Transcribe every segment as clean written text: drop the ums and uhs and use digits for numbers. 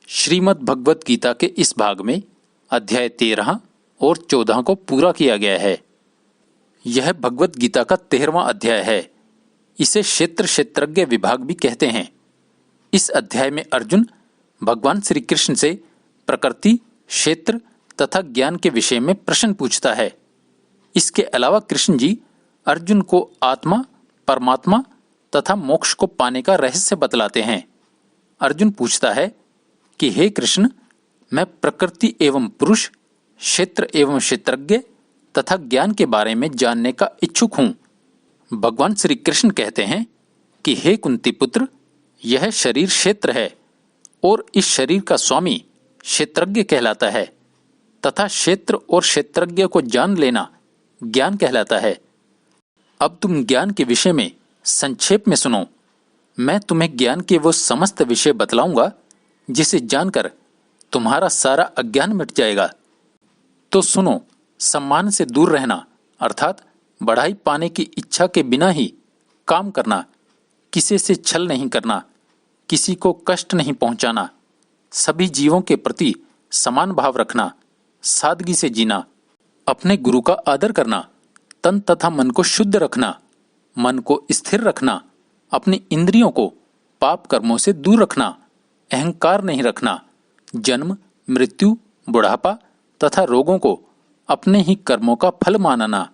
श्रीमद् भगवत गीता के इस भाग में अध्याय 13 और 14 को पूरा किया गया है। यह भगवत गीता का 13वां अध्याय है। इसे क्षेत्र क्षेत्रज्ञ विभाग भी कहते हैं। इस अध्याय में अर्जुन भगवान श्री कृष्ण से प्रकृति, क्षेत्र तथा ज्ञान के विषय में प्रश्न पूछता है। इसके अलावा कृष्ण जी अर्जुन को आत्मा, परमात्मा तथा मोक्ष को पाने का रहस्य बतलाते हैं। अर्जुन पूछता है कि हे कृष्ण, मैं प्रकृति एवं पुरुष, क्षेत्र एवं क्षेत्रज्ञ तथा ज्ञान के बारे में जानने का इच्छुक हूँ। भगवान श्री कृष्ण कहते हैं कि हे कुंती पुत्र, यह शरीर क्षेत्र है और इस शरीर का स्वामी क्षेत्रज्ञ कहलाता है तथा क्षेत्र और क्षेत्रज्ञ को जान लेना ज्ञान कहलाता है। अब तुम ज्ञान के विषय में संक्षेप में सुनो। मैं तुम्हें ज्ञान के वो समस्त विषय बतलाऊंगा जिसे जानकर तुम्हारा सारा अज्ञान मिट जाएगा। तो सुनो, सम्मान से दूर रहना अर्थात बढ़ाई पाने की इच्छा के बिना ही काम करना, किसी से छल नहीं करना, किसी को कष्ट नहीं पहुंचाना, सभी जीवों के प्रति समान भाव रखना, सादगी से जीना, अपने गुरु का आदर करना, तन तथा मन को शुद्ध रखना, मन को स्थिर रखना, अपनी इंद्रियों को पाप कर्मों से दूर रखना, अहंकार नहीं रखना, जन्म, मृत्यु, बुढ़ापा तथा रोगों को अपने ही कर्मों का फल मानना,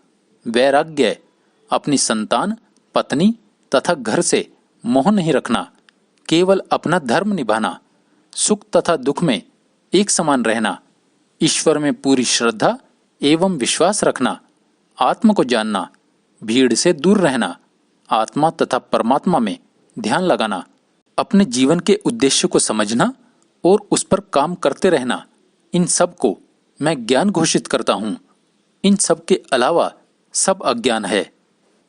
वैराग्य, अपनी संतान, पत्नी तथा घर से मोह नहीं रखना, केवल अपना धर्म निभाना, सुख तथा दुख में एक समान रहना, ईश्वर में पूरी श्रद्धा एवं विश्वास रखना, आत्म को जानना, भीड़ से दूर रहना, आत्मा तथा परमात्मा में ध्यान लगाना, अपने जीवन के उद्देश्य को समझना और उस पर काम करते रहना, इन सब को मैं ज्ञान घोषित करता हूँ। इन सब के अलावा सब अज्ञान है।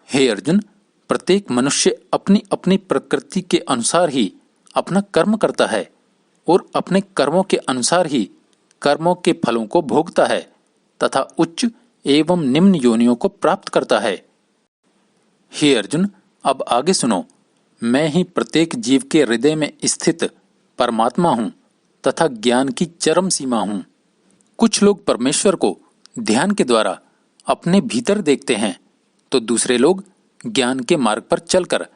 हे अर्जुन, प्रत्येक मनुष्य अपनी अपनी प्रकृति के अनुसार ही अपना कर्म करता है और अपने कर्मों के अनुसार ही कर्मों के फलों को भोगता है तथा उच्च एवं निम्न योनियों को प्राप्त करता है। हे अर्जुन, अब आगे सुनो। मैं ही प्रत्येक जीव के हृदय में स्थित परमात्मा हूँ तथा ज्ञान की चरम सीमा हूँ। कुछ लोग परमेश्वर को ध्यान के द्वारा अपने भीतर देखते हैं तो दूसरे लोग ज्ञान के मार्ग पर चलकर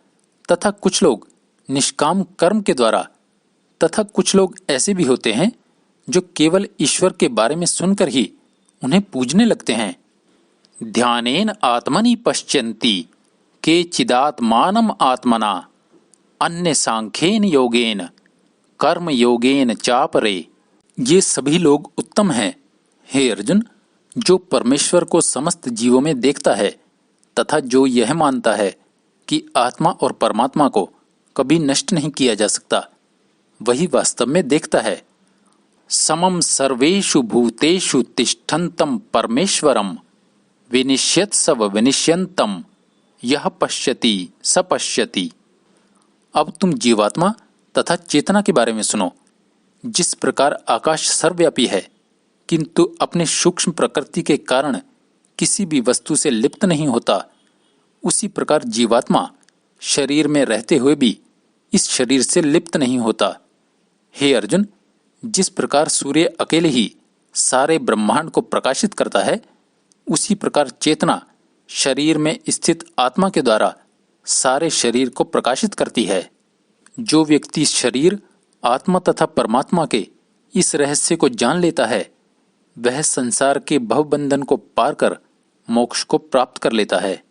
तथा कुछ लोग निष्काम कर्म के द्वारा तथा कुछ लोग ऐसे भी होते हैं जो केवल ईश्वर के बारे में सुनकर ही उन्हें पूजने लगते हैं। ध्यानेन आत्मनि पश्यन्ति के चिदात्मानम आत्मना अन्य सांख्येन योगेन कर्म योगेन चापरे। ये सभी लोग उत्तम हैं, हे अर्जुन, जो परमेश्वर को समस्त जीवों में देखता है तथा जो यह मानता है कि आत्मा और परमात्मा को कभी नष्ट नहीं किया जा सकता, वही वास्तव में देखता है। समम सर्वेषु भूतेषु तिष्ठन्तं परमेश्वरम विनिश्यत सब विनिश्यन्तम यह पश्यति स पश्यति। अब तुम जीवात्मा तथा चेतना के बारे में सुनो। जिस प्रकार आकाश सर्वव्यापी है किंतु अपने सूक्ष्म प्रकृति के कारण किसी भी वस्तु से लिप्त नहीं होता, उसी प्रकार जीवात्मा शरीर में रहते हुए भी इस शरीर से लिप्त नहीं होता। हे अर्जुन, जिस प्रकार सूर्य अकेले ही सारे ब्रह्मांड को प्रकाशित करता है, उसी प्रकार चेतना शरीर में स्थित आत्मा के द्वारा सारे शरीर को प्रकाशित करती है। जो व्यक्ति शरीर, आत्मा तथा परमात्मा के इस रहस्य को जान लेता है, वह संसार के भवबंधन को पार कर मोक्ष को प्राप्त कर लेता है।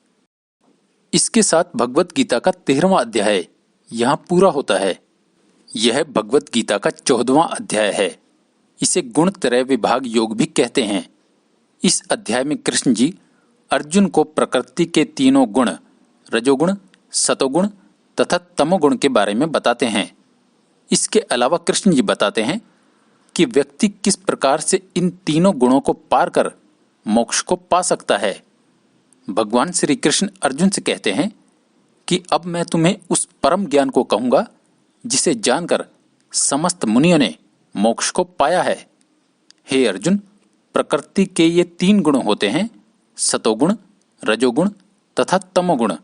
इसके साथ भगवत गीता का 13वां अध्याय यहाँ पूरा होता है। यह भगवत गीता का 14वां अध्याय है। इसे गुण त्रय विभाग योग भी कहते हैं। इस अध्याय में कृष्ण जी अर्जुन को प्रकृति के तीनों गुण, रजोगुण, सतोगुण तथा तमोगुण के बारे में बताते हैं। इसके अलावा कृष्ण जी बताते हैं कि व्यक्ति किस प्रकार से इन तीनों गुणों को पार कर मोक्ष को पा सकता है। भगवान श्री कृष्ण अर्जुन से कहते हैं कि अब मैं तुम्हें उस परम ज्ञान को कहूंगा जिसे जानकर समस्त मुनियों ने मोक्ष को पाया है। हे अर्जुन, प्रकृति के ये 3 गुण होते हैं, सतोगुण, रजोगुण तथा तमोगुण।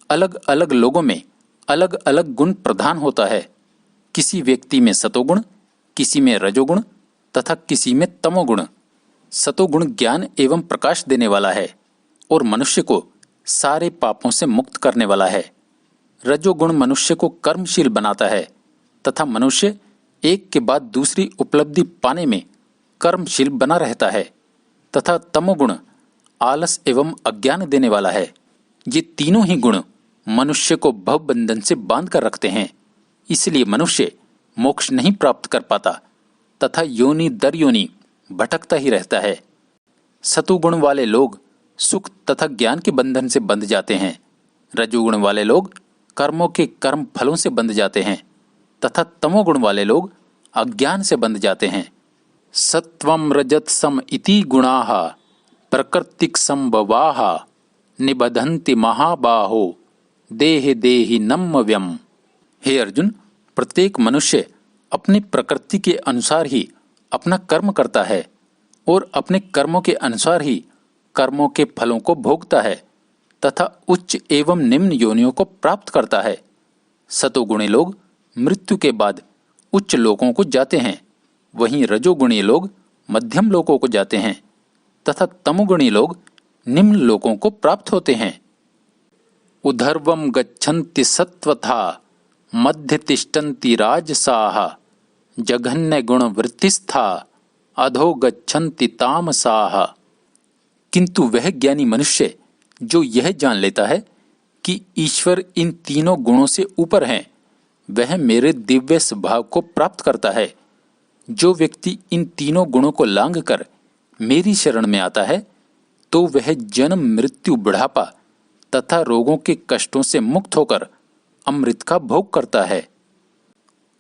अलग अलग लोगों में अलग अलग गुण प्रधान होता है। किसी व्यक्ति में सतोगुण, किसी में रजोगुण तथा किसी में तमोगुण। सतोगुण ज्ञान एवं प्रकाश देने वाला है और मनुष्य को सारे पापों से मुक्त करने वाला है। रजोगुण मनुष्य को कर्मशील बनाता है तथा मनुष्य एक के बाद दूसरी उपलब्धि पाने में कर्मशील बना रहता है, तथा तमोगुण आलस एवं अज्ञान देने वाला है। ये तीनों ही गुण मनुष्य को भवबंधन से बांध कर रखते हैं, इसलिए मनुष्य मोक्ष नहीं प्राप्त कर पाता तथा योनि दर योनि भटकता ही रहता है। सतुगुण वाले लोग सुख तथा ज्ञान के बंधन से बंध जाते हैं। रजोगुण वाले लोग कर्मों के कर्म फलों से बंध जाते हैं तथा तमोगुण वाले लोग अज्ञान से बंध जाते हैं। सत्वम रजत सम इति गुणाः प्रकृतिक संभवाः निबधन्ति महाबाहो देह देहि नम्यव्यम। हे अर्जुन, प्रत्येक मनुष्य अपनी प्रकृति के अनुसार ही अपना कर्म करता है और अपने कर्मों के अनुसार ही कर्मों के फलों को भोगता है तथा उच्च एवं निम्न योनियों को प्राप्त करता है। सतोगुणी लोग मृत्यु के बाद उच्च लोकों को जाते हैं, वहीं रजोगुणी लोग मध्यम लोकों को जाते हैं तथा तमोगुणी लोग निम्न लोकों को प्राप्त होते हैं। उधर्वम गच्छन्ति सत्वथा मध्य तिष्ठन्ति राजसाः जघन्य गुण वृत्तिस्था अधो गच्छन्ति तामसाः। किंतु वह ज्ञानी मनुष्य जो यह जान लेता है कि ईश्वर इन तीनों गुणों से ऊपर हैं, वह मेरे दिव्य स्वभाव को प्राप्त करता है। जो व्यक्ति इन तीनों गुणों को लांघ कर मेरी शरण में आता है, तो वह जन्म मृत्यु बुढ़ापा तथा रोगों के कष्टों से मुक्त होकर अमृत का भोग करता है।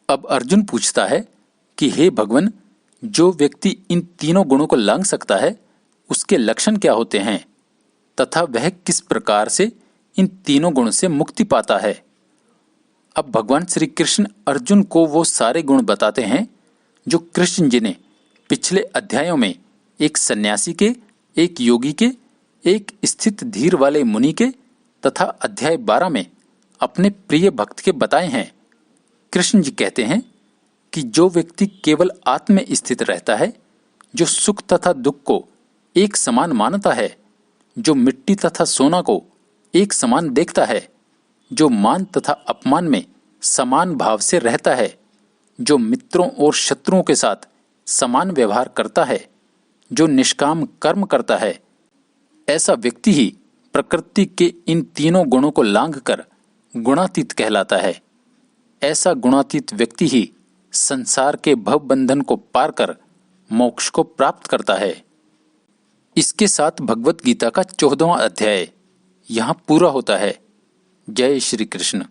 अब अर्जुन पूछता है कि हे भगवान, जो व्यक्ति इन तीनों गुणों को लांघ सकता है, उसके लक्षण क्या होते हैं तथा वह किस प्रकार से इन तीनों गुणों से मुक्ति पाता है। अब भगवान श्री कृष्ण अर्जुन को वो सारे गुण बताते हैं जो कृष्ण जी ने पिछले अध्यायों में एक सन्यासी के, एक योगी के, एक स्थित धीर वाले मुनि के तथा अध्याय 12 में अपने प्रिय भक्त के बताए हैं। कृष्ण जी कहते हैं कि जो व्यक्ति केवल आत्म में स्थित रहता है, जो सुख तथा दुख को एक समान मानता है, जो मिट्टी तथा सोना को एक समान देखता है, जो मान तथा अपमान में समान भाव से रहता है, जो मित्रों और शत्रुओं के साथ समान व्यवहार करता है, जो निष्काम कर्म करता है, ऐसा व्यक्ति ही प्रकृति के इन तीनों गुणों को लांघकर गुणातीत कहलाता है। ऐसा गुणातीत व्यक्ति ही संसार के भव बंधन को पार कर मोक्ष को प्राप्त करता है। इसके साथ भगवत गीता का 14वां अध्याय यहाँ पूरा होता है। जय श्री कृष्ण।